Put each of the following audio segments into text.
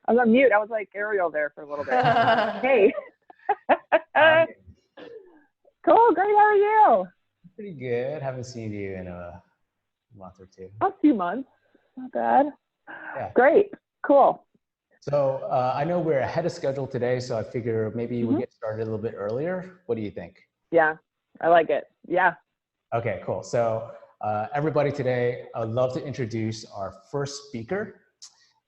I was on mute. I was like Ariel there for a little bit. Hey. Cool, great. How are you? Pretty good. Haven't seen you in a month or two. A few months. Not bad. Yeah. Great. Cool. So I know we're ahead of schedule today, so I figure maybe we'll get started a little bit earlier. What do you think? Yeah, I like it. Yeah. Okay, cool. So everybody today, I would love to introduce our first speaker,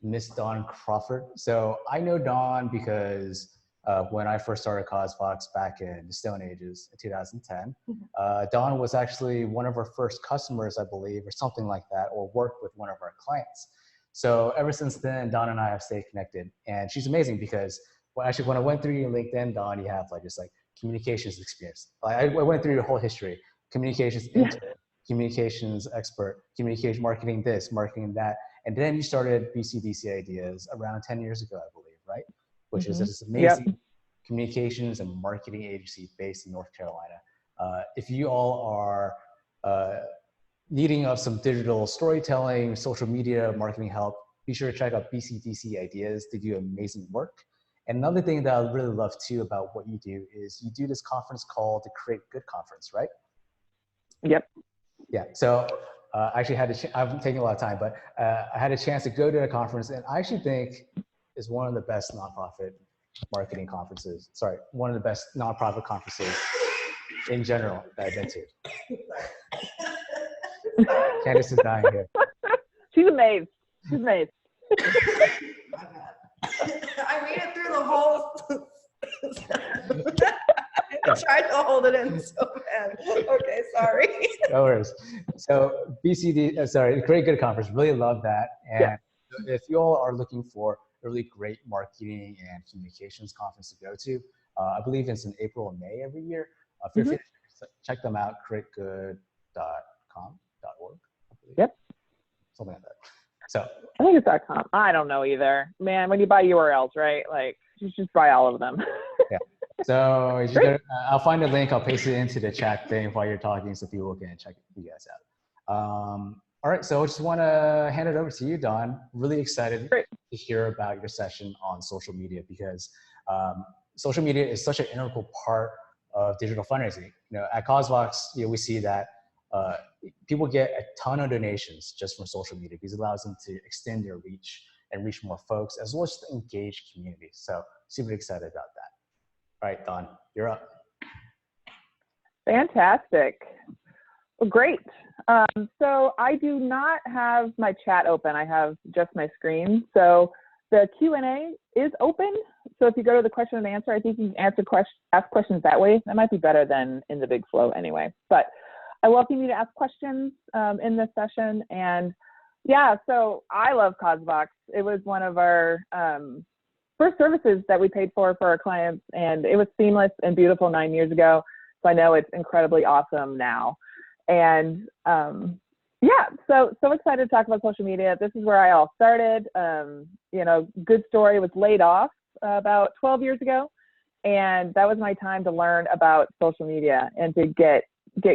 Miss Dawn Crawford. So I know Dawn because when I first started CosVox back in the Stone Ages in 2010, Dawn was actually one of our first customers, I believe, or something like that, or worked with one of our clients. So ever since then, Dawn and I have stayed connected, and she's amazing because when I went through your LinkedIn, Dawn, you have like just like communications experience. I went through your whole history, communications intern, communications expert, communication marketing this, marketing that. And then you started BCDC Ideas around 10 years ago, I believe, right? Which is this amazing communications and marketing agency based in North Carolina. If you all are needing of some digital storytelling, social media, marketing help, be sure to check out BCDC Ideas. They do amazing work. And another thing that I really love too about what you do is you do this conference called the Create Good Conference, right? Yep. Yeah, so I actually I'm taking a lot of time, but I had a chance to go to the conference, and I actually think it's one of the best nonprofit marketing conferences. Sorry, one of the best nonprofit conferences in general that I've been to. Candace is dying here. She's amazed. She's amazed. I made it through the whole. I tried to hold it in so bad. Okay, sorry. No worries. So Create Good Conference, really love that. And if you all are looking for a really great marketing and communications conference to go to, I believe it's in April and May every year. Feel free to check them out, creategood.com.org. Yep. Something like that. So I think it's .com. I don't know either. Man, when you buy URLs, right? Like, you just buy all of them. Yeah. So I'll find a link. I'll paste it into the chat thing while you're talking so people can check you guys out. All right. So I just want to hand it over to you, Dawn. Really excited to hear about your session on social media because social media is such an integral part of digital fundraising. At CosVox, we see that people get a ton of donations just from social media because it allows them to extend their reach and reach more folks as well as to engage communities. So super excited about that. All right, Dawn, you're up. Fantastic. Well, great. So I do not have my chat open. I have just my screen. So the Q&A is open. So if you go to the question and answer, I think you can ask questions that way. That might be better than in the big flow anyway. But I welcome you to ask questions in this session. And yeah, so I love CosVox. It was one of our first services that we paid for our clients, and it was seamless and beautiful 9 years ago. So I know it's incredibly awesome now. And yeah, so excited to talk about social media. This is where I all started. Good story, was laid off about 12 years ago. And that was my time to learn about social media and to get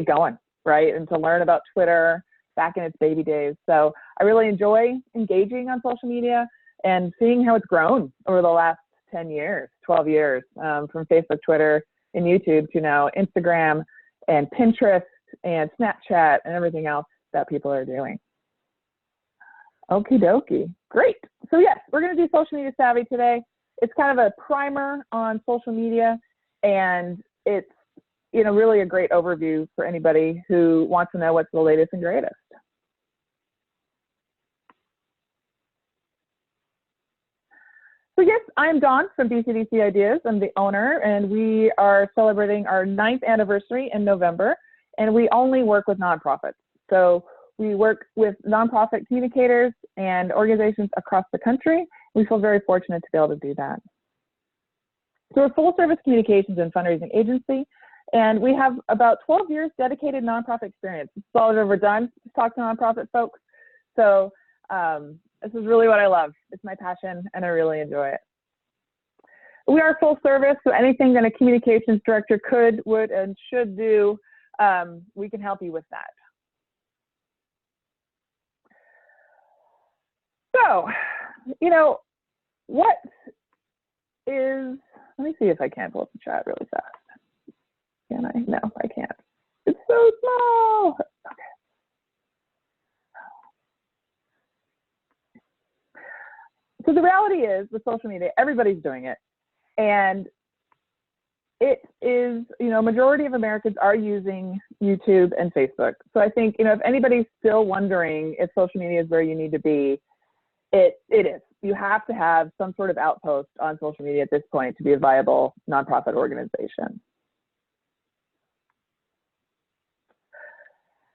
going, right? And to learn about Twitter back in its baby days. So I really enjoy engaging on social media and seeing how it's grown over the last 10 years, 12 years, from Facebook, Twitter, and YouTube to now Instagram and Pinterest and Snapchat and everything else that people are doing. Okie dokie, great. So yes, we're gonna do social media savvy today. It's kind of a primer on social media, and it's really a great overview for anybody who wants to know what's the latest and greatest. So yes, I'm Dawn from BCDC Ideas. I'm the owner, and we are celebrating our 9th anniversary in November, and we only work with nonprofits. So we work with nonprofit communicators and organizations across the country. We feel very fortunate to be able to do that. So we're a full service communications and fundraising agency, and we have about 12 years dedicated nonprofit experience. It's all I've ever done, to talk to nonprofit folks. So this is really what I love. It's my passion, and I really enjoy it. We are full service, so anything that a communications director could, would, and should do, we can help you with that. So, what is, let me see if I can pull up the chat really fast. Can I? No, I can't. It's so small. Okay. So the reality is with social media, everybody's doing it. And it is, you know, majority of Americans are using YouTube and Facebook. So I think, you know, if anybody's still wondering if social media is where you need to be, it is. You have to have some sort of outpost on social media at this point to be a viable nonprofit organization.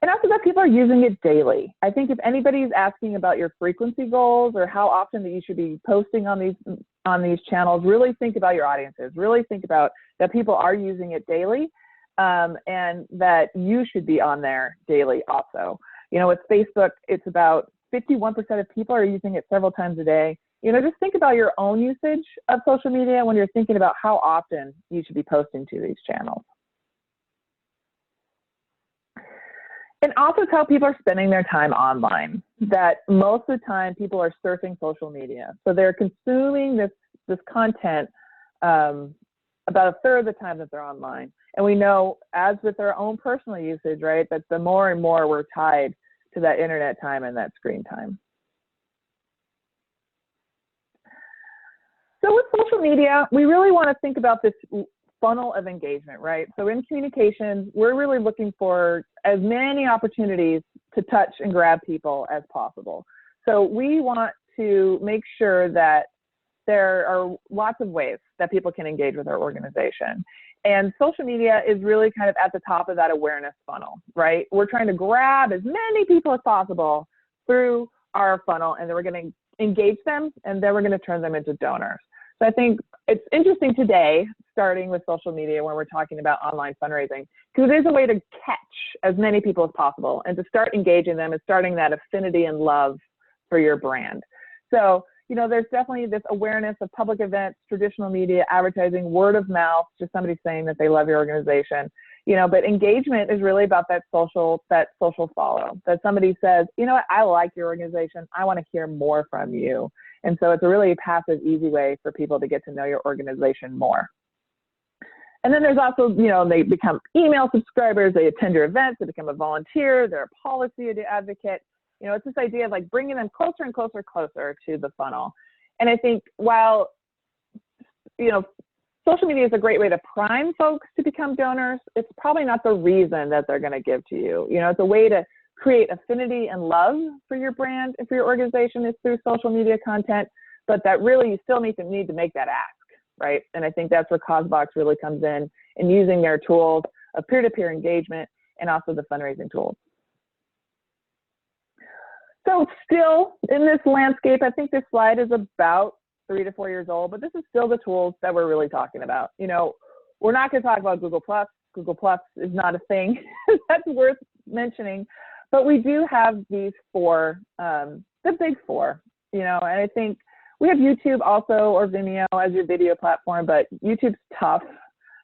And also that people are using it daily. I think if anybody's asking about your frequency goals or how often that you should be posting on these channels, really think about your audiences. Really think about that people are using it daily, and that you should be on there daily also. You know, with Facebook, it's about 51% of people are using it several times a day. You know, just think about your own usage of social media when you're thinking about how often you should be posting to these channels. And also tell people are spending their time online, that most of the time people are surfing social media. So they're consuming this content about a third of the time that they're online. And we know, as with our own personal usage, right, that the more and more we're tied to that internet time and that screen time. So with social media, we really want to think about this funnel of engagement, right? So in communications, we're really looking for as many opportunities to touch and grab people as possible. So we want to make sure that there are lots of ways that people can engage with our organization. And social media is really kind of at the top of that awareness funnel, right? We're trying to grab as many people as possible through our funnel, and then we're going to engage them, and then we're going to turn them into donors. So I think it's interesting today, starting with social media when we're talking about online fundraising, because it is a way to catch as many people as possible and to start engaging them and starting that affinity and love for your brand. So, you know, there's definitely this awareness of public events, traditional media, advertising, word of mouth, just somebody saying that they love your organization, you know, but engagement is really about that social follow, that somebody says, you know what, I like your organization. I want to hear more from you. And so it's a really passive, easy way for people to get to know your organization more. And then there's also, you know, they become email subscribers, they attend your events, they become a volunteer, they're a policy advocate. You know, it's this idea of like bringing them closer and closer, closer to the funnel. And I think while, you know, social media is a great way to prime folks to become donors, it's probably not the reason that they're going to give to you. You know, it's a way to create affinity and love for your brand and for your organization is through social media content, but that really you still need to make that ask, right? And I think that's where CauseBox really comes in using their tools of peer-to-peer engagement and also the fundraising tools. So still in this landscape, I think this slide is about 3 to 4 years old, but this is still the tools that we're really talking about. You know, we're not going to talk about Google Plus. Google Plus is not a thing that's worth mentioning, but we do have these four, the big four, you know, and I think we have YouTube also, or Vimeo as your video platform, but YouTube's tough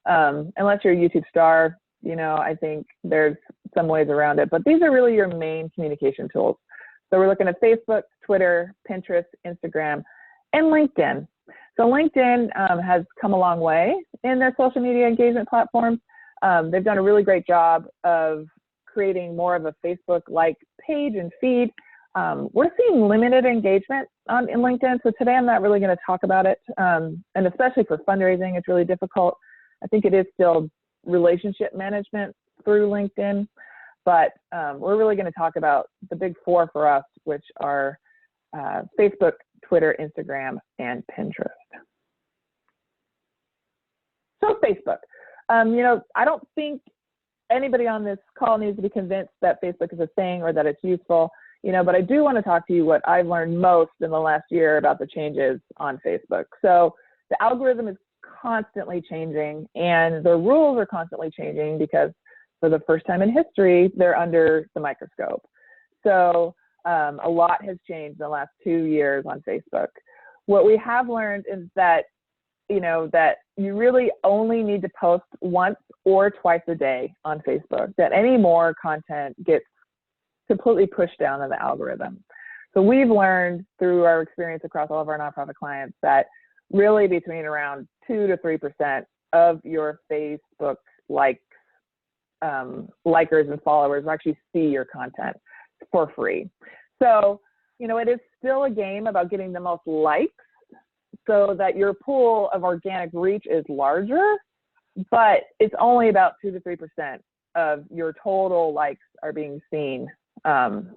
unless you're a YouTube star. You know, I think there's some ways around it, but these are really your main communication tools. So we're looking at Facebook, Twitter, Pinterest, Instagram, and LinkedIn. So LinkedIn has come a long way in their social media engagement platforms. They've done a really great job of creating more of a Facebook-like page and feed. We're seeing limited engagement in LinkedIn, so today I'm not really going to talk about it, and especially for fundraising, it's really difficult. I think it is still relationship management through LinkedIn, but we're really going to talk about the big four for us, which are Facebook, Twitter, Instagram, and Pinterest. So Facebook, you know, I don't think anybody on this call needs to be convinced that Facebook is a thing or that it's useful, you know, but I do want to talk to you what I've learned most in the last year about the changes on Facebook. So the algorithm is constantly changing and the rules are constantly changing because for the first time in history, they're under the microscope. So a lot has changed in the last 2 years on Facebook. What we have learned is that, you know, that you really only need to post once or twice a day on Facebook, that any more content gets completely pushed down in the algorithm. So we've learned through our experience across all of our nonprofit clients that really between around 2 to 3% of your Facebook likes, likers and followers will actually see your content for free. So, you know, it is still a game about getting the most likes so that your pool of organic reach is larger, but it's only about 2 to 3% of your total likes are being seen on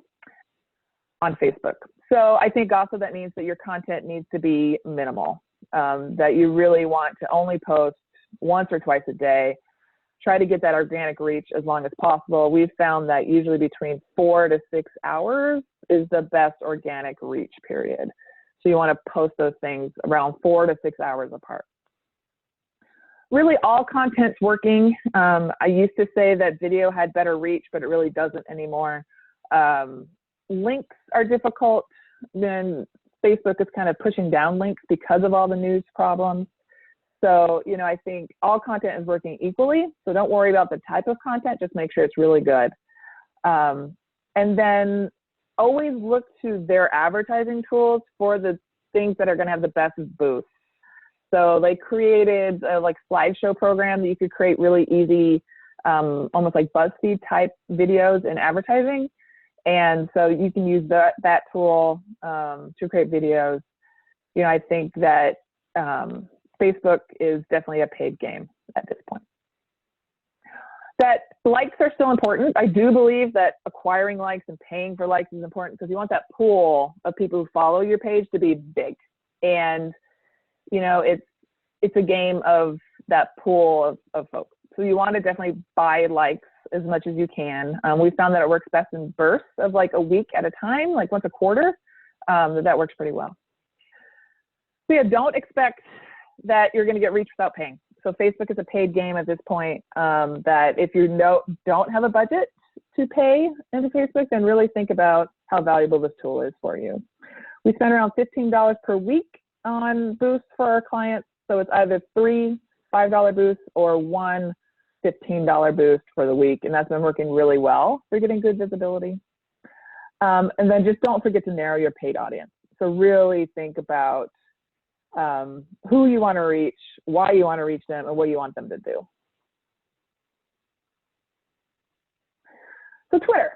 Facebook. So I think also that means that your content needs to be minimal, that you really want to only post once or twice a day. Try to get that organic reach as long as possible. We've found that usually between 4 to 6 hours is the best organic reach period. So you want to post those things around 4 to 6 hours apart. Really all content's working. I used to say that video had better reach, but it really doesn't anymore. Links are difficult. Then Facebook is kind of pushing down links because of all the news problems. So, you know, I think all content is working equally. So don't worry about the type of content, just make sure it's really good. And then always look to their advertising tools for the things that are going to have the best boost. So they created a like slideshow program that you could create really easy, almost like BuzzFeed type videos in advertising. And so you can use that tool to create videos. You know, I think that Facebook is definitely a paid game at this point. That likes are still important. I do believe that acquiring likes and paying for likes is important because you want that pool of people who follow your page to be big. And, you know, it's a game of that pool of folks. So you want to definitely buy likes as much as you can. We found that it works best in bursts of like a week at a time, like once a quarter. That works pretty well. So yeah, don't expect that you're going to get reach without paying. So Facebook is a paid game at this point, that if you don't have a budget to pay into Facebook, then really think about how valuable this tool is for you. We spend around $15 per week on boosts for our clients. So it's either 3 $5 boosts or 1 $15 boost for the week. And that's been working really well for getting good visibility. And then just don't forget to narrow your paid audience. So really think about who you want to reach, why you want to reach them, and what you want them to do. So Twitter.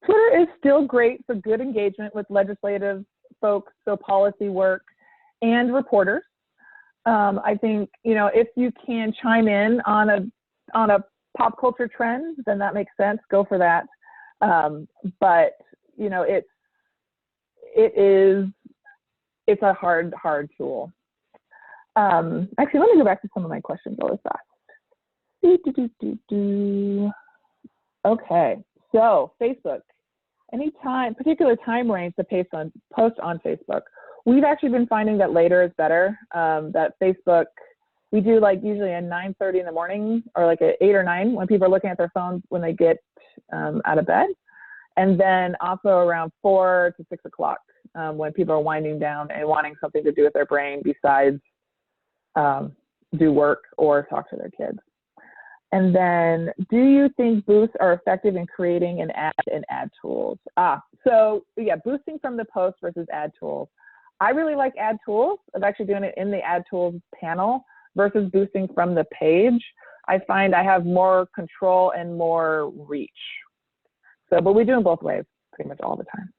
Twitter is still great for good engagement with legislative folks, so policy work, and reporters. I think, you know, if you can chime in on a pop culture trend, then that makes sense. Go for that. But you know, it's a hard tool. Actually, let me go back to some of my questions really fast. Okay, so Facebook. Any particular time range to post on Facebook? We've actually been finding that later is better. That Facebook, we do like usually at 9:30 in the morning or like at 8 or 9 when people are looking at their phones when they get out of bed. And then also around 4 to 6 o'clock when people are winding down and wanting something to do with their brain besides do work or talk to their kids. And then, do you think boosts are effective in creating an ad and ad tools? So yeah, boosting from the post versus ad tools. I really like ad tools. I'm actually doing it in the ad tools panel versus boosting from the page. I find I have more control and more reach. So, but we do them both ways pretty much all the time.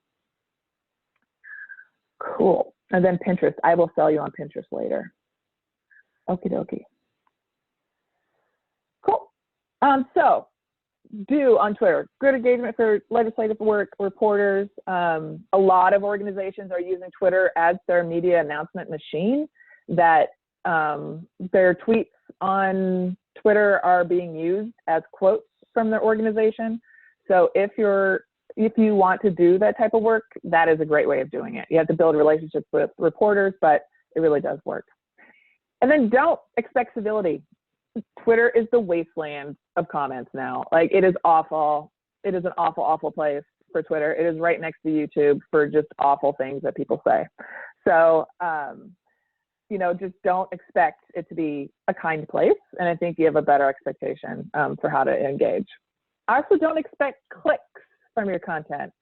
Cool. And then Pinterest. I will sell you on Pinterest later. Okie dokie. Cool. So do on Twitter, good engagement for legislative work, reporters. A lot of organizations are using Twitter as their media announcement machine, that their tweets on Twitter are being used as quotes from their organization. So if you want to do that type of work, that is a great way of doing it. You have to build relationships with reporters, but it really does work. And then don't expect civility. Twitter is the wasteland of comments now. Like, it is awful. It is an awful, awful place for Twitter. It is right next to YouTube for just awful things that people say. So, you know, just don't expect it to be a kind place. And I think you have a better expectation for how to engage. I also don't expect clicks from your content.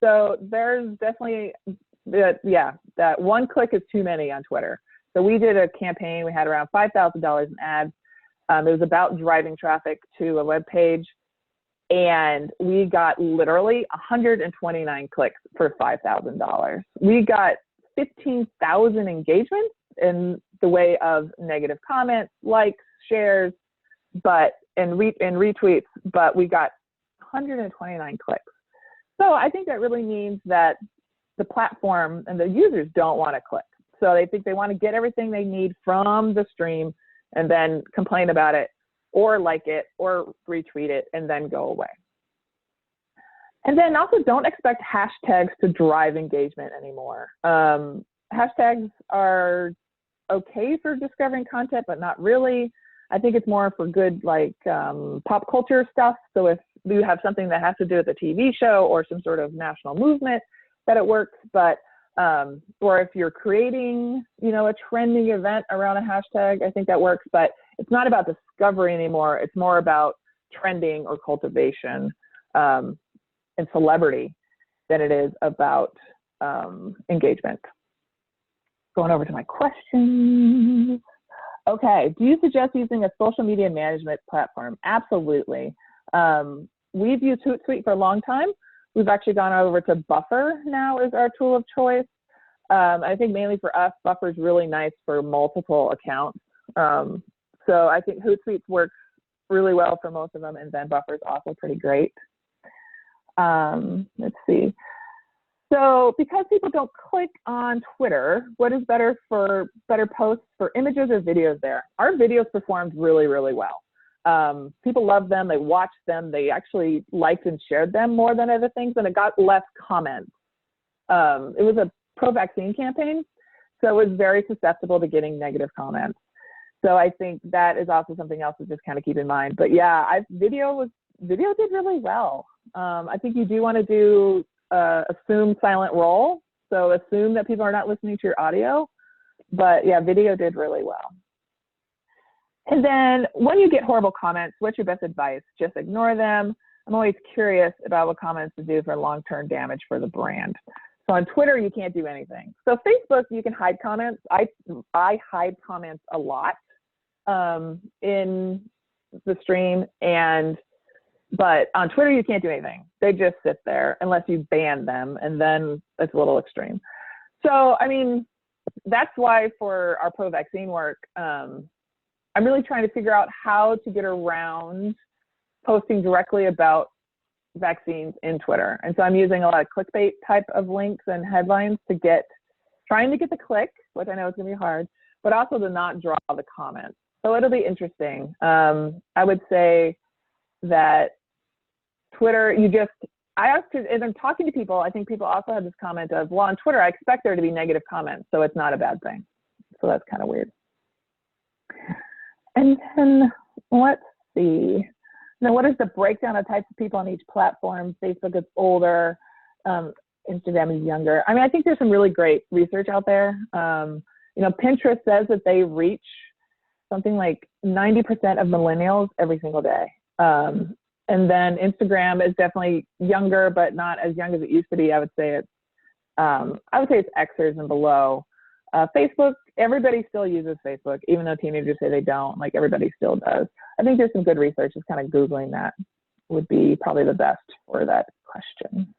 So there's definitely, that one click is too many on Twitter. So we did a campaign. We had around $5,000 in ads. It was about driving traffic to a web page. And we got literally 129 clicks for $5,000. We got 15,000 engagements in the way of negative comments, likes, shares, and retweets, but we got 129 clicks. So I think that really means that the platform and the users don't want to click. So they think they want to get everything they need from the stream and then complain about it or like it or retweet it and then go away. And then also don't expect hashtags to drive engagement anymore. Hashtags are okay for discovering content, but not really. I think it's more for good like pop culture stuff. So if you have something that has to do with a TV show or some sort of national movement, that it works. But or if you're creating, a trending event around a hashtag, I think that works. But it's not about discovery anymore. It's more about trending or cultivation and celebrity than it is about engagement. Going over to my questions. Okay, do you suggest using a social media management platform? Absolutely. We've used Hootsuite for a long time. We've actually gone over to Buffer now as our tool of choice. I think mainly for us, Buffer is really nice for multiple accounts. So I think Hootsuite works really well for most of them, and then Buffer is also pretty great. Let's see. So because people don't click on Twitter, what is better posts for images or videos there? Our videos performed really, really well. People loved them, they watched them, they actually liked and shared them more than other things, and it got less comments. It was a pro-vaccine campaign, so it was very susceptible to getting negative comments. So I think that is also something else to just kind of keep in mind. But yeah, video did really well. I think you do want to do assume silent roll. So assume that people are not listening to your audio, but yeah, video did really well. And then when you get horrible comments, what's your best advice? Just ignore them. I'm always curious about what comments to do for long-term damage for the brand. So on Twitter, you can't do anything. So Facebook, you can hide comments. I hide comments a lot in the stream, but on Twitter, you can't do anything. They just sit there unless you ban them, and then it's a little extreme. So, I mean, that's why for our pro-vaccine work, I'm really trying to figure out how to get around posting directly about vaccines in Twitter. And so I'm using a lot of clickbait type of links and headlines trying to get the click, which I know is gonna be hard, but also to not draw the comments. So it'll be interesting. I would say that Twitter, as I'm talking to people, I think people also have this comment of, well, on Twitter, I expect there to be negative comments, so it's not a bad thing. So that's kind of weird. And then let's see. Now, what is the breakdown of types of people on each platform? Facebook is older, Instagram is younger. I mean, I think there's some really great research out there. Pinterest says that they reach something like 90% of millennials every single day. And then Instagram is definitely younger, but not as young as it used to be. I would say it's Xers and below. Facebook, everybody still uses Facebook, even though teenagers say they don't. Like, everybody still does. I think there's some good research. Just kind of Googling that would be probably the best for that question.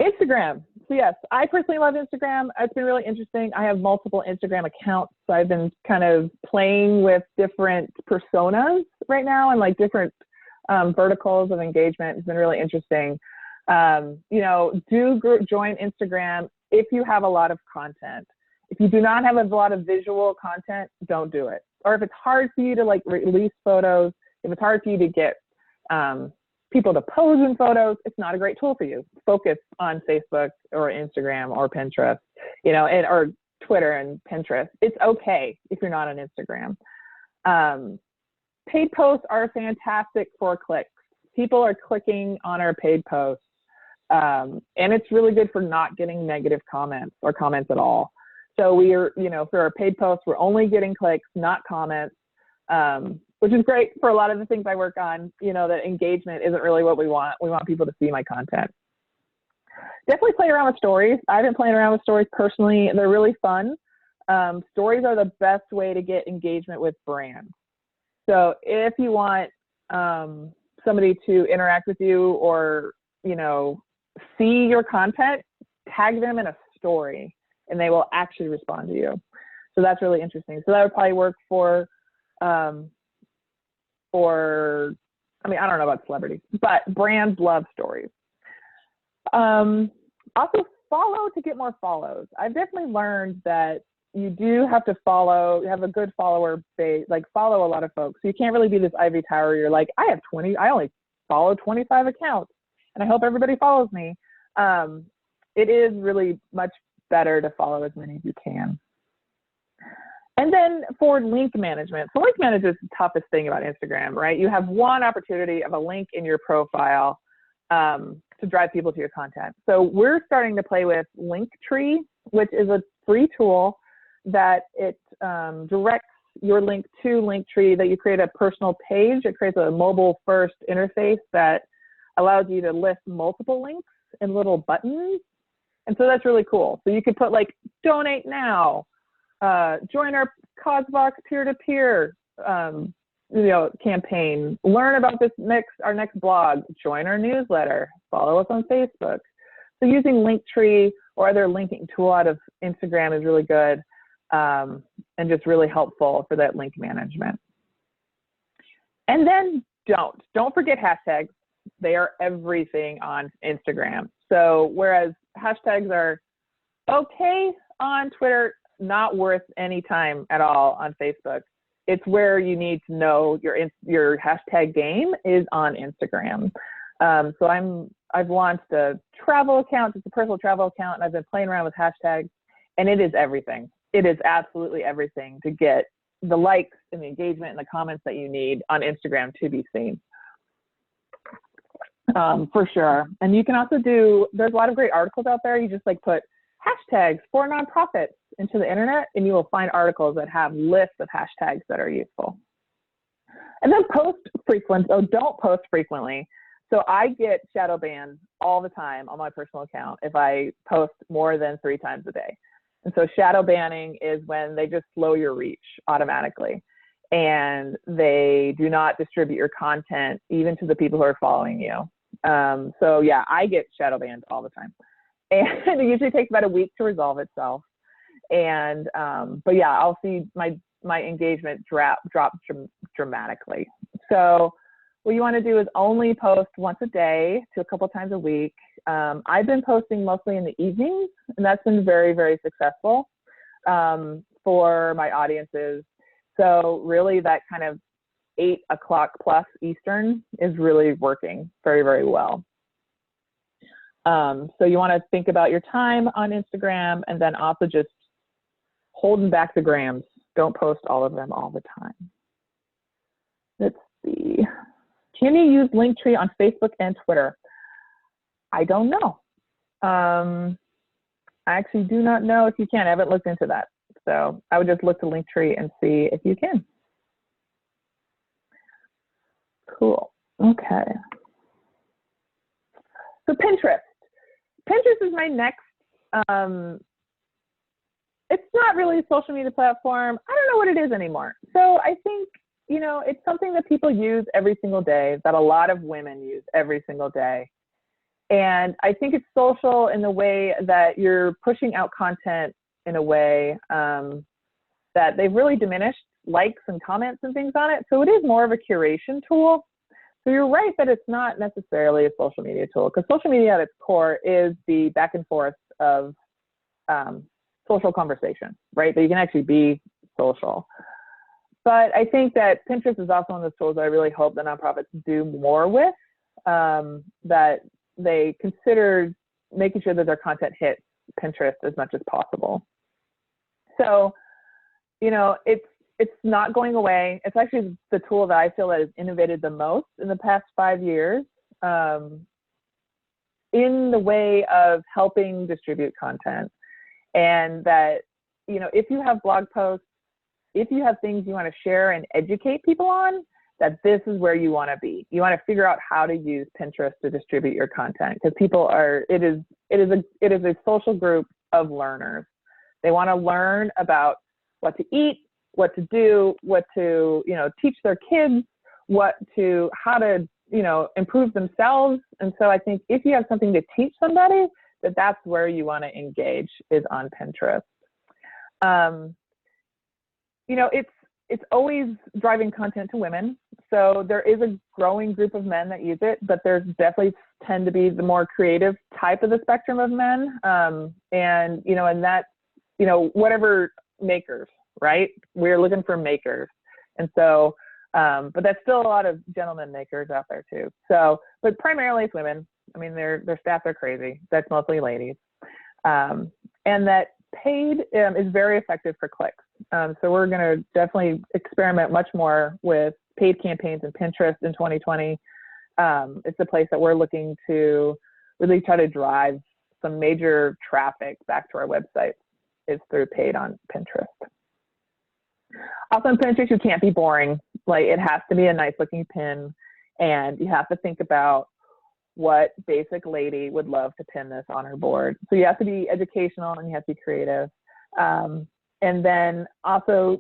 Instagram. So yes, I personally love Instagram. It's been really interesting. I have multiple Instagram accounts, so I've been kind of playing with different personas right now and like different verticals of engagement. It's been really interesting. Join Instagram if you have a lot of content. If you do not have a lot of visual content, don't do it. Or if it's hard for you to like release photos, if it's hard for you to get people to pose in photos, it's not a great tool for you. Focus on Facebook or Instagram or Pinterest, or Twitter and Pinterest. It's okay if you're not on Instagram. Paid posts are fantastic for clicks. People are clicking on our paid posts. And it's really good for not getting negative comments or comments at all. So for our paid posts, we're only getting clicks, not comments. which is great for a lot of the things I work on. You know, that engagement isn't really what we want. We want people to see my content. Definitely play around with stories. I've been playing around with stories personally. They're really fun. Stories are the best way to get engagement with brands. So if you want somebody to interact with you or, you know, see your content, tag them in a story and they will actually respond to you. So that's really interesting. So that would probably work for, I mean, I don't know about celebrities, but brands love stories. Also follow to get more follows. I've definitely learned that you do have to follow, have a good follower base, like follow a lot of folks. So you can't really be this ivory tower. You're like, I only follow 25 accounts and I hope everybody follows me. It is really much better to follow as many as you can. And then for link management. So link management is the toughest thing about Instagram, right? You have one opportunity of a link in your profile to drive people to your content. So we're starting to play with Linktree, which is a free tool that it directs your link to Linktree, that you create a personal page. It creates a mobile first interface that allows you to list multiple links in little buttons. And so that's really cool. So you could put like, donate now, join our CauseVox peer-to-peer campaign, learn about our next blog, join our newsletter, follow us on Facebook. So using Linktree or other linking tool out of Instagram is really good and just really helpful for that link management. And then don't forget hashtags. They are everything on Instagram. So whereas hashtags are okay on Twitter, not worth any time at all on Facebook, it's where you need to know your hashtag game is on Instagram. So I've launched a travel account, it's a personal travel account, and I've been playing around with hashtags, and it is everything. It is absolutely everything to get the likes and the engagement and the comments that you need on Instagram to be seen. For sure. And you can also there's a lot of great articles out there. You just like put hashtags for nonprofits into the internet and you will find articles that have lists of hashtags that are useful. And then don't post frequently. So I get shadow banned all the time on my personal account if I post more than 3 times a day. And so shadow banning is when they just slow your reach automatically and they do not distribute your content even to the people who are following you. So yeah, I get shadow banned all the time. And it usually takes about a week to resolve itself. And, but yeah, I'll see my engagement drop dramatically. So what you want to do is only post once a day to a couple times a week. I've been posting mostly in the evenings, and that's been very, very successful for my audiences. So really that kind of 8 o'clock plus Eastern is really working very, very well. So you want to think about your time on Instagram and then also just holding back the grams. Don't post all of them all the time. Let's see. Can you use Linktree on Facebook and Twitter? I don't know. I actually do not know if you can. I haven't looked into that. So I would just look to Linktree and see if you can. Cool. Okay. So Pinterest. Pinterest is my next, it's not really a social media platform. I don't know what it is anymore. So I think, you know, it's something that people use every single day, that a lot of women use every single day. And I think it's social in the way that you're pushing out content in a way that they've really diminished likes and comments and things on it. So it is more of a curation tool. So you're right that it's not necessarily a social media tool, because social media at its core is the back and forth of social conversation, right? That you can actually be social. But I think that Pinterest is also one of those tools that I really hope that nonprofits do more with, that they consider making sure that their content hits Pinterest as much as possible. So, you know, it's not going away. It's actually the tool that I feel that has innovated the most in the past 5 years in the way of helping distribute content. And that, you know, if you have blog posts, if you have things you want to share and educate people on, that this is where you want to be. You want to figure out how to use Pinterest to distribute your content, because people are, it is a social group of learners. They want to learn about what to eat, what to do, what to, teach their kids, how to, improve themselves. And so I think if you have something to teach somebody, that's where you want to engage, is on Pinterest. It's always driving content to women. So there is a growing group of men that use it, but there's definitely tend to be the more creative type of the spectrum of men. And that's, whatever makers, right? We're looking for makers. And so, but that's still a lot of gentlemen makers out there too. So, but primarily it's women. I mean, their stats are crazy. That's mostly ladies. And that paid is very effective for clicks. So we're going to definitely experiment much more with paid campaigns in Pinterest in 2020. It's a place that we're looking to really try to drive some major traffic back to our website, is through paid on Pinterest. Also on Pinterest, you can't be boring. Like, it has to be a nice looking pin, and you have to think about what basic lady would love to pin this on her board. So you have to be educational and you have to be creative. And then also,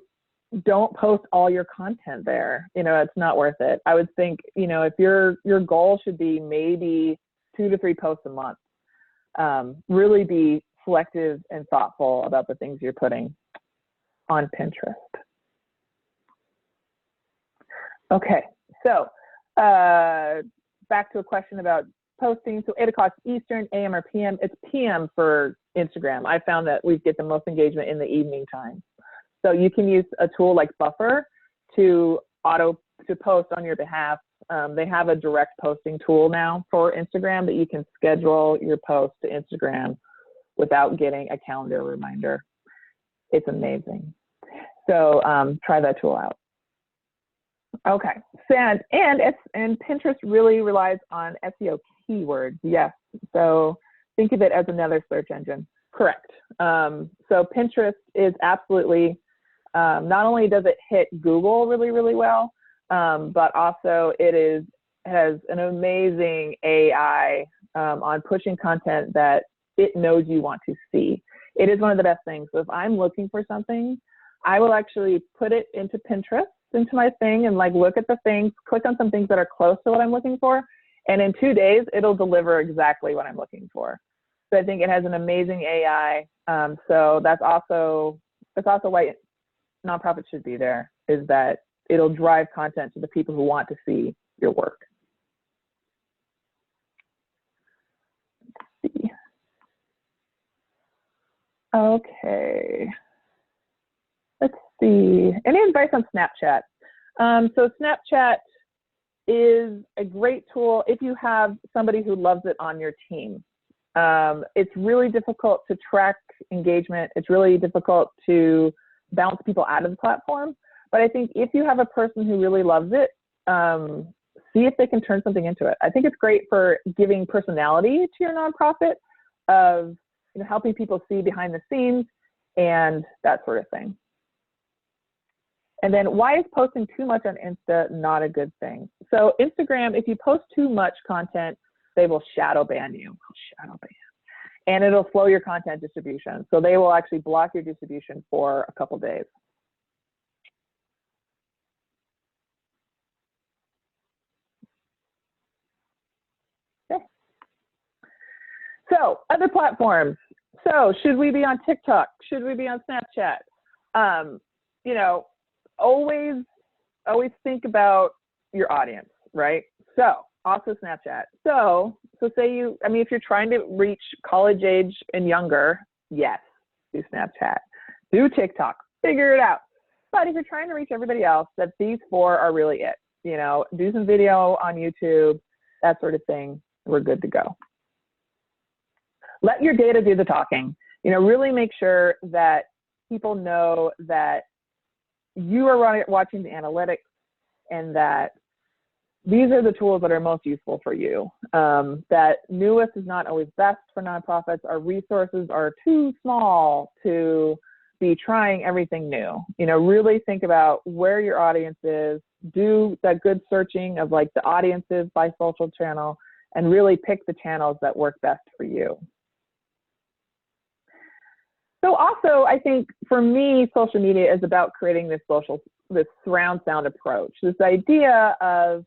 don't post all your content there. It's not worth it. I would think, if your goal should be maybe 2 to 3 posts a month, really be selective and thoughtful about the things you're putting on Pinterest. Okay, so back to a question about posting. So 8 o'clock Eastern, AM or PM? It's PM for Instagram. I found that we get the most engagement in the evening time. So you can use a tool like Buffer to post on your behalf. They have a direct posting tool now for Instagram that you can schedule your post to Instagram without getting a calendar reminder. It's amazing. So try that tool out. Okay, and Pinterest really relies on SEO keywords. Yes, so think of it as another search engine. Correct. So Pinterest is absolutely, not only does it hit Google really, really well, but also it has an amazing AI on pushing content that it knows you want to see. It is one of the best things. So if I'm looking for something, I will actually put it into Pinterest, into my thing, and look at the things, click on some things that are close to what I'm looking for, and in 2 days it'll deliver exactly what I'm looking for. So I think it has an amazing AI. So that's also why nonprofits should be there, is that it'll drive content to the people who want to see your work. Let's see. Okay. Let's see. Any advice on Snapchat? So Snapchat is a great tool if you have somebody who loves it on your team. It's really difficult to track engagement. It's really difficult to bounce people out of the platform. But I think if you have a person who really loves it, see if they can turn something into it. I think it's great for giving personality to your nonprofit, of helping people see behind the scenes and that sort of thing. And then, why is posting too much on Insta not a good thing? So Instagram, if you post too much content, they will shadow ban you. And it'll slow your content distribution. So they will actually block your distribution for a couple days. Okay. So other platforms. So should we be on TikTok? Should we be on Snapchat? Always think about your audience, right? So also Snapchat. So say if you're trying to reach college age and younger, yes, do Snapchat. Do TikTok, figure it out. But if you're trying to reach everybody else, that these 4 are really it. Do some video on YouTube, that sort of thing. We're good to go. Let your data do the talking. Really make sure that people know that you are watching the analytics, and that these are the tools that are most useful for you. That newest is not always best for nonprofits. Our resources are too small to be trying everything new. Really think about where your audience is, do that good searching of like the audiences by social channel, and really pick the channels that work best for you. So also, I think for me, social media is about creating this surround sound approach, this idea of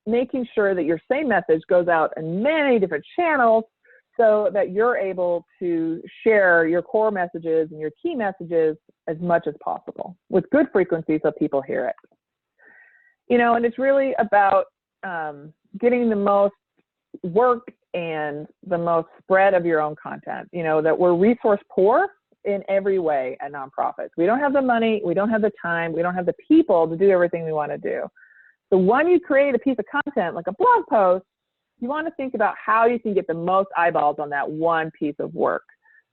making sure that your same message goes out in many different channels so that you're able to share your core messages and your key messages as much as possible with good frequency so people hear it. And it's really about getting the most work and the most spread of your own content. That we're resource poor in every way at nonprofits. We don't have the money, we don't have the time, we don't have the people to do everything we want to do. So when you create a piece of content like a blog post, you want to think about how you can get the most eyeballs on that one piece of work,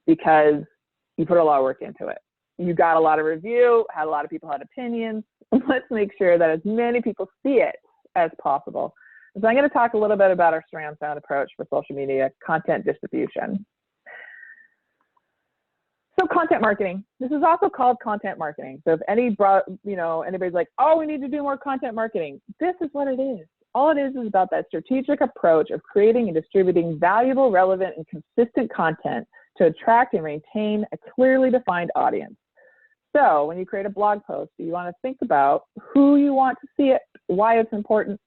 because you put a lot of work into it. You got a lot of review, had a lot of people had opinions. Let's make sure that as many people see it as possible. So I'm going to talk a little bit about our surround sound approach for social media content distribution. So content marketing. This is also called content marketing. So if anybody's like, oh, we need to do more content marketing, this is what it is. All it is about that strategic approach of creating and distributing valuable, relevant, and consistent content to attract and maintain a clearly defined audience. So when you create a blog post, you want to think about who you want to see it, why it's important,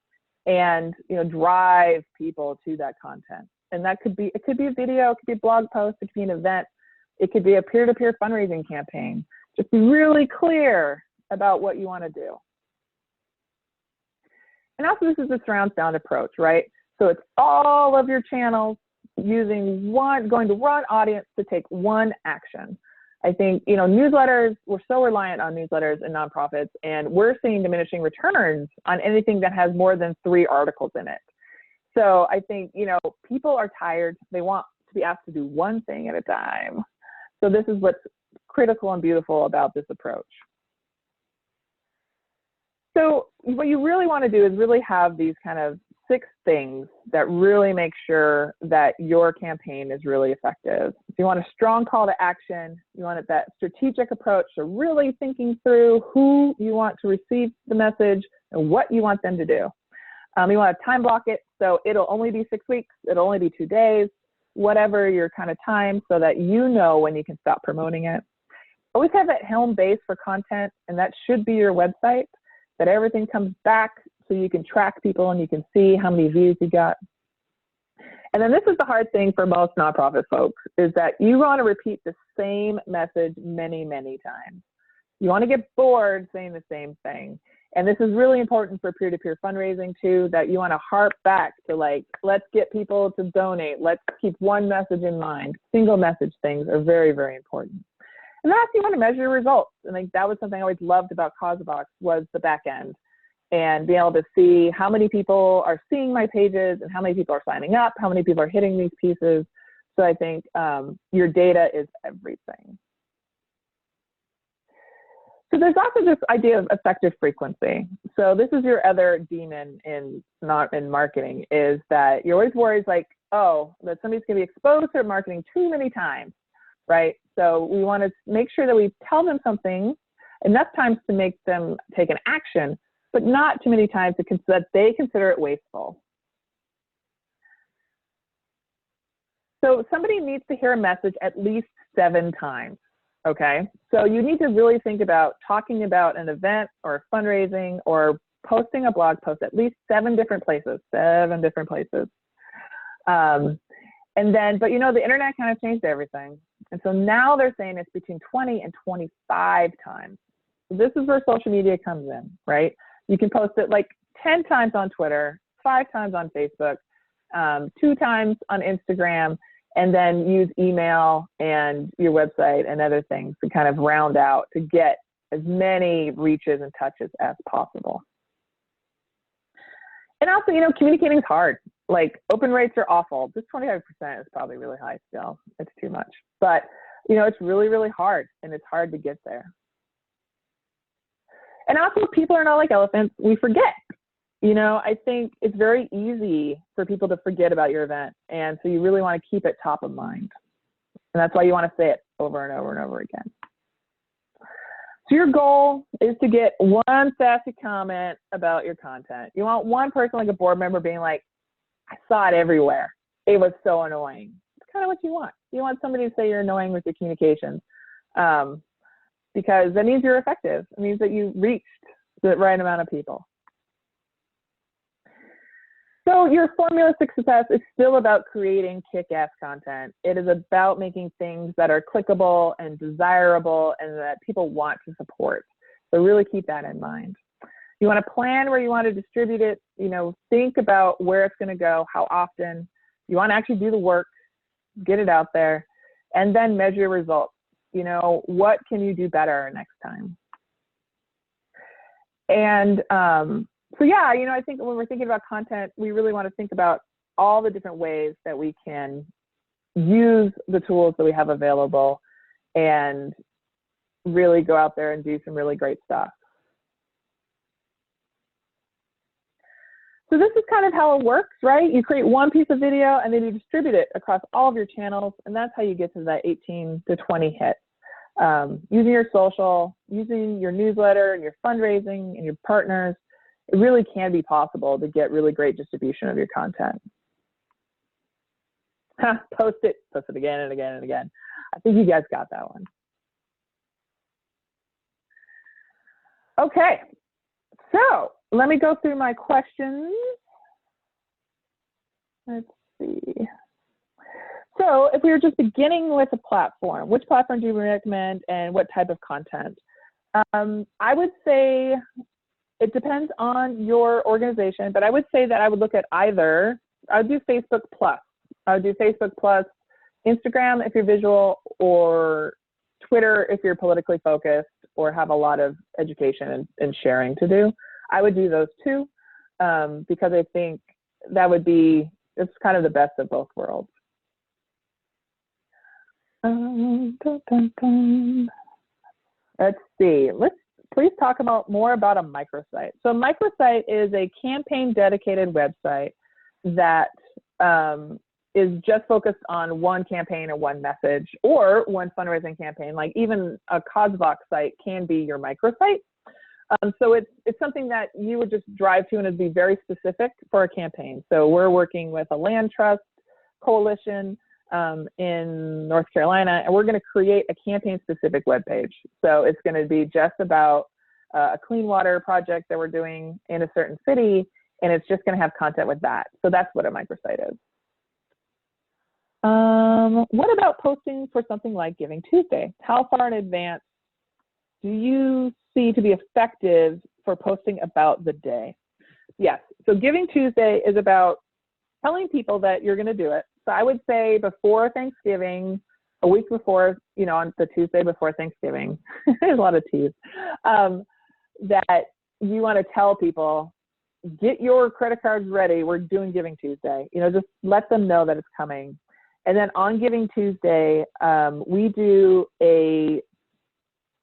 and drive people to that content. And it could be a video, it could be a blog post, it could be an event, it could be a peer-to-peer fundraising campaign. Just be really clear about what you want to do. And also, this is the surround sound approach, right? So it's all of your channels going to one audience to take one action. I think, newsletters, we're so reliant on newsletters and nonprofits, and we're seeing diminishing returns on anything that has more than 3 articles in it. So I think, people are tired. They want to be asked to do one thing at a time. So this is what's critical and beautiful about this approach. So what you really want to do is really have these kind of 6 things that really make sure that your campaign is really effective. So you want a strong call to action. You want that strategic approach to really thinking through who you want to receive the message and what you want them to do. You want to time block it, so it'll only be 6 weeks, it'll only be 2 days, whatever your kind of time, so that you know when you can stop promoting it. Always have that home base for content, and that should be your website, that everything comes back so you can track people and you can see how many views you got. And then this is the hard thing for most nonprofit folks, is that you want to repeat the same message many, many times. You want to get bored saying the same thing. And this is really important for peer-to-peer fundraising too, that you want to harp back to like, let's get people to donate. Let's keep one message in mind. Single message things are very, very important. And last, you want to measure your results. And like that was something I always loved about CauseBox, was the back end, and being able to see how many people are seeing my pages and how many people are signing up, how many people are hitting these pieces. So I think your data is everything. So there's also this idea of effective frequency. So this is your other demon in marketing, is that you're always worried like, oh, that somebody's going to be exposed to marketing too many times, right? So we want to make sure that we tell them something enough times to make them take an action, but not too many times that they consider it wasteful. So somebody needs to hear a message at least 7 times. Okay, so you need to really think about talking about an event or fundraising or posting a blog post at least 7 different places, 7 different places. And then, but the internet kind of changed everything. And so now they're saying it's between 20 and 25 times. So this is where social media comes in, right? You can post it like 10 times on Twitter, 5 times on Facebook, 2 times on Instagram, and then use email and your website and other things to kind of round out to get as many reaches and touches as possible. And also, communicating is hard. Like open rates are awful. This 25% is probably really high still. It's too much. But, it's really, really hard, and it's hard to get there. And also, people are not like elephants. We forget. I think it's very easy for people to forget about your event. And so you really want to keep it top of mind. And that's why you want to say it over and over and over again. So your goal is to get one sassy comment about your content. You want one person, like a board member, being like, I saw it everywhere. It was so annoying. It's kind of what you want. You want somebody to say you're annoying with your communications, because that means you're effective. It means that you reached the right amount of people. So your formula to success is still about creating kick-ass content. It is about making things that are clickable and desirable and that people want to support. So really keep that in mind. You want to plan where you want to distribute it. You know, think about where it's going to go, how often. You want to actually do the work, get it out there, and then measure your results. You know, what can you do better next time? And so yeah, you know, I think when we're thinking about content, we really want to think about all the different ways that we can use the tools that we have available and really go out there and do some really great stuff. So this is kind of how it works, right? You create one piece of video and then you distribute it across all of your channels, and that's how you get to that 18 to 20 hits. Using your social, using your newsletter and your fundraising and your partners, it really can be possible to get really great distribution of your content. Post it again and again and again. I think you guys got that one. Okay, so let me go through my questions. Let's see. So if we were just beginning with a platform, which platform do you recommend and what type of content? I would say it depends on your organization, but I would say that I would look at either, I would do Facebook Plus. I would do Facebook Plus, Instagram if you're visual, or Twitter if you're politically focused or have a lot of education and sharing to do. I would do those two because I think that would be, it's kind of the best of both worlds. Let's see, let's please talk about more about a microsite. So a microsite is a campaign dedicated website that is just focused on one campaign or one message or one fundraising campaign. Like even a CauseVox site can be your microsite. So it's something that you would just drive to and it'd be very specific for a campaign. So we're working with a land trust coalition in North Carolina, and we're going to create a campaign specific webpage. So it's going to be just about a clean water project that we're doing in a certain city, and it's just going to have content with that. So that's what a microsite is. What about posting for something like Giving Tuesday? How far in advance do you see to be effective for posting about the day? Yes, so Giving Tuesday is about telling people that you're going to do it. So I would say before Thanksgiving, a week before, you know, on the Tuesday before Thanksgiving, there's a lot of T's, that you want to tell people, get your credit cards ready. We're doing Giving Tuesday. You know, just let them know that it's coming. And then on Giving Tuesday, we do a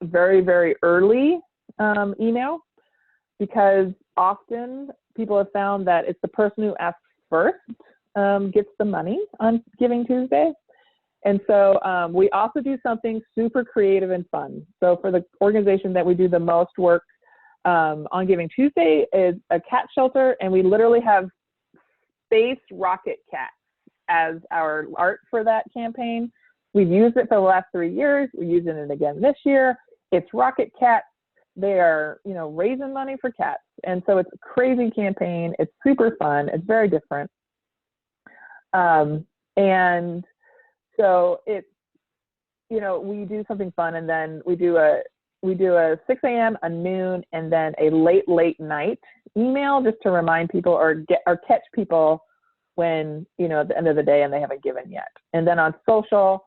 very, very early email, because often people have found that it's the person who asks first gets the money on Giving Tuesday. And so we also do something super creative and fun. So for the organization that we do the most work on Giving Tuesday is a cat shelter, and we literally have space rocket cats as our art for that campaign. We've used it for the last 3 years. We're using it again this year. It's rocket cats. They are, you know, raising money for cats. And so it's a crazy campaign. It's super fun. It's very different. And so it's, you know, we do something fun, and then we do a 6 a.m., a noon, and then a late night email just to remind people or catch people when, you know, at the end of the day and they haven't given yet. And then on social,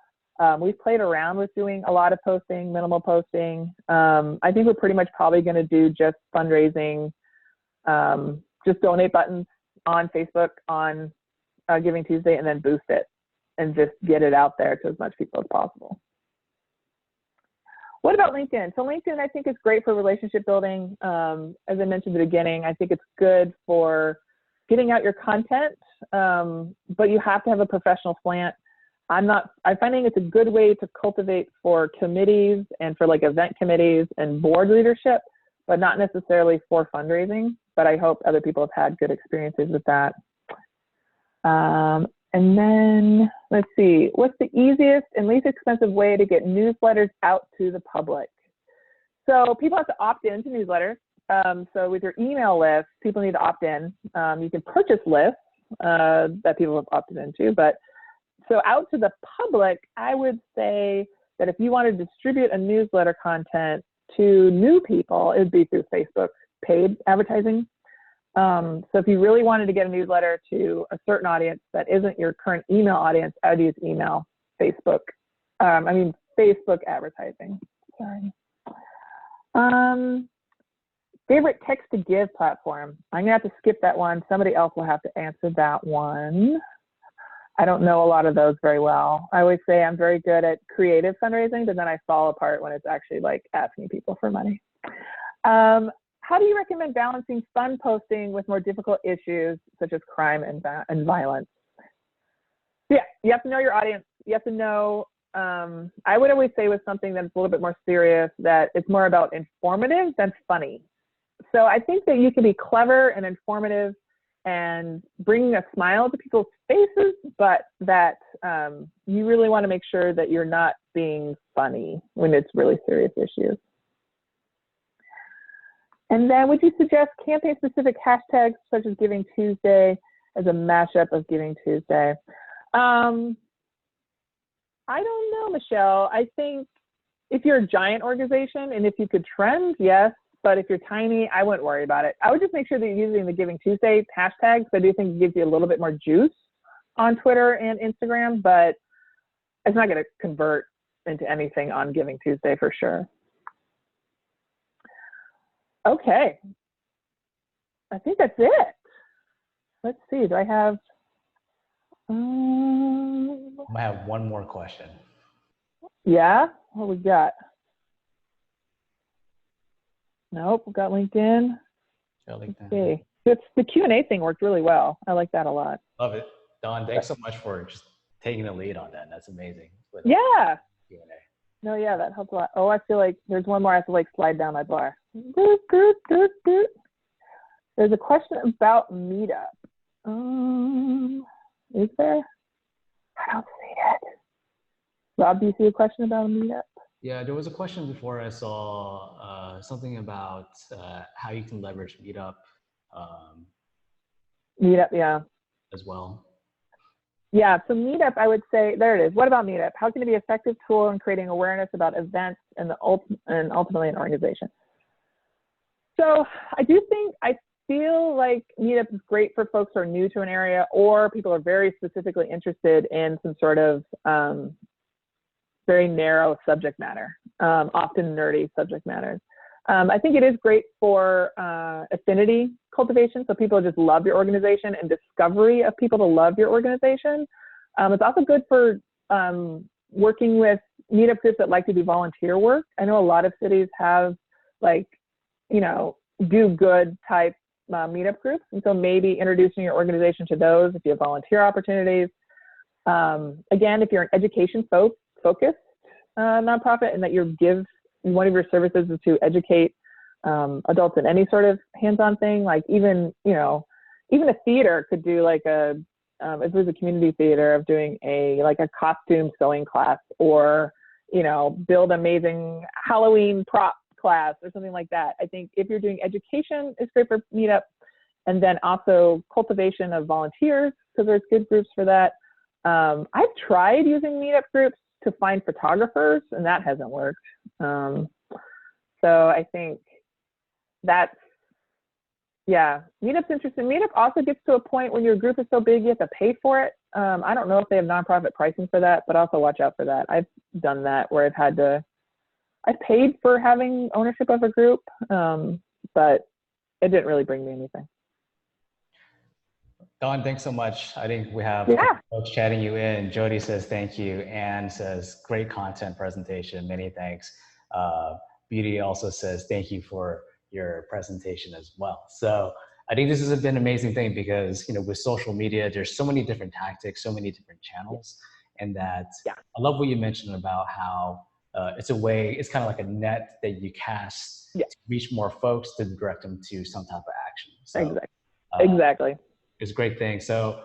we've played around with doing a lot of posting, minimal posting. I think we're pretty much probably going to do just fundraising, just donate buttons on Facebook on Giving Tuesday, and then boost it and just get it out there to as much people as possible. What about LinkedIn? So LinkedIn, I think, is great for relationship building. As I mentioned at the beginning, I think it's good for getting out your content, but you have to have a professional slant. I'm finding it's a good way to cultivate for committees and for like event committees and board leadership, but not necessarily for fundraising. But I hope other people have had good experiences with that. And then let's see, what's the easiest and least expensive way to get newsletters out to the public? So people have to opt into newsletters. So with your email list, people need to opt in. You can purchase lists that people have opted into, but so out to the public, I would say that if you want to distribute a newsletter content to new people, it would be through Facebook paid advertising. So if you really wanted to get a newsletter to a certain audience that isn't your current email audience, I would use email, Facebook advertising. Sorry. Favorite text to give platform. I'm gonna have to skip that one. Somebody else will have to answer that one. I don't know a lot of those very well. I always say I'm very good at creative fundraising, but then I fall apart when it's actually like asking people for money. How do you recommend balancing fun posting with more difficult issues such as crime and violence? Yeah, you have to know your audience. You have to know, I would always say with something that's a little bit more serious that it's more about informative than funny. So I think that you can be clever and informative and bringing a smile to people's faces, but that you really want to make sure that you're not being funny when it's really serious issues. And then would you suggest campaign-specific hashtags such as Giving Tuesday as a mashup of Giving Tuesday? I don't know, Michelle. I think if you're a giant organization and if you could trend, yes. But if you're tiny, I wouldn't worry about it. I would just make sure that you're using the Giving Tuesday hashtags. I do think it gives you a little bit more juice on Twitter and Instagram, but it's not going to convert into anything on Giving Tuesday for sure. Okay. I think that's it. Let's see. Do I have? I have one more question. Yeah. What we got? Nope, we've got LinkedIn. Okay. The Q&A thing worked really well. I like that a lot. Love it. Don, thanks so much for just taking the lead on that. That's amazing. Yeah. Q&A. No, yeah, that helps a lot. Oh, I feel like there's one more I have to like slide down my bar. Doot, doot, doot, doot. There's a question about Meetup. Is there? I don't see it. Rob, do you see a question about a Meetup? Yeah, there was a question before I saw something about how you can leverage Meetup. Meetup, yeah. As well. Yeah, so Meetup, I would say, there it is. What about Meetup? How can it be an effective tool in creating awareness about events and ultimately an organization? So I feel like Meetup is great for folks who are new to an area or people are very specifically interested in some sort of very narrow subject matter, often nerdy subject matters. I think it is great for affinity cultivation, so people just love your organization and discovery of people to love your organization. It's also good for working with Meetup groups that like to do volunteer work. I know a lot of cities have like, do good type Meetup groups, and so maybe introducing your organization to those if you have volunteer opportunities. Again, if you're an education focused nonprofit and that one of your services is to educate adults in any sort of hands-on thing, like even a theater could do like if there's a community theater of doing a costume sewing class or build amazing Halloween prop class or something like that. I think if you're doing education, it's great for Meetup, and then also cultivation of volunteers because there's good groups for that. I've tried using Meetup groups to find photographers, and that hasn't worked. So I think Meetup's interesting. Meetup also gets to a point when your group is so big you have to pay for it. I don't know if they have nonprofit pricing for that, but also watch out for that. I've done that where I've paid for having ownership of a group, but it didn't really bring me anything. Don, thanks so much. I think we have folks chatting you in. Jody says thank you. Anne says great content presentation. Many thanks. Beauty also says thank you for your presentation as well. So I think this has been an amazing thing because with social media, there's so many different tactics, so many different channels. and that Yeah. I love what you mentioned about how it's a way, it's kind of like a net that you cast Yeah. to reach more folks to direct them to some type of action. So Exactly. it's a great thing. So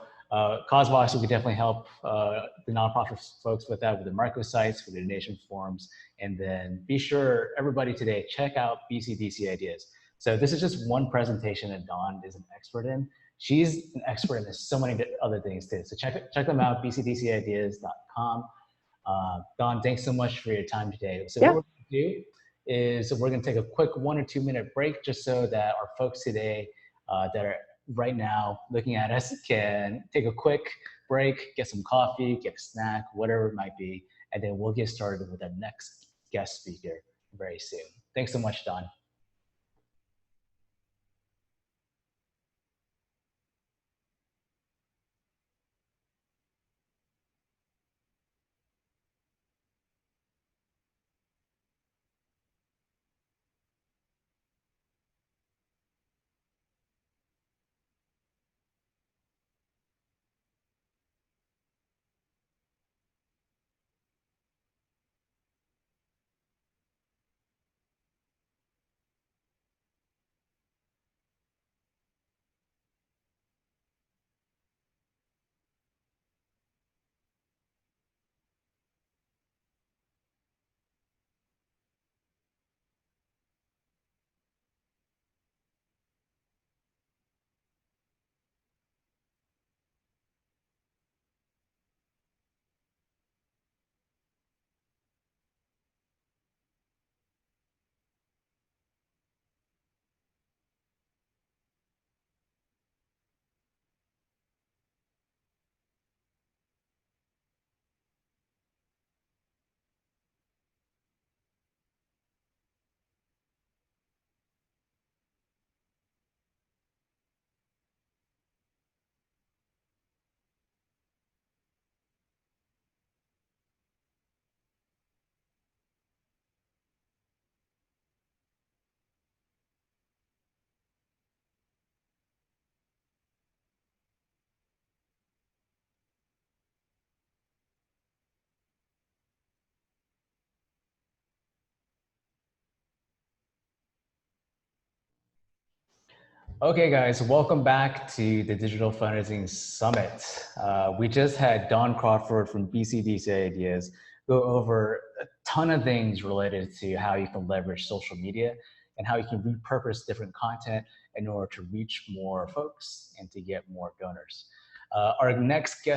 Causewise, we could definitely help the nonprofit folks with that, with the microsites, with the donation forms, and then be sure everybody today check out BCDC Ideas. So this is just one presentation that Dawn is an expert in. She's an expert in so many other things too. So check them out, bcdcideas.com. Dawn, thanks so much for your time today. So what we're going to do is we're going to take a quick 1 or 2 minute break just so that our folks today that are right now looking at us can take a quick break, get some coffee, get a snack, whatever it might be, and then we'll get started with our next guest speaker very soon. Thanks so much, Dawn. Okay, guys, welcome back to the Digital Fundraising Summit. We just had Dawn Crawford from BCDC Ideas go over a ton of things related to how you can leverage social media and how you can repurpose different content in order to reach more folks and to get more donors. Our next guest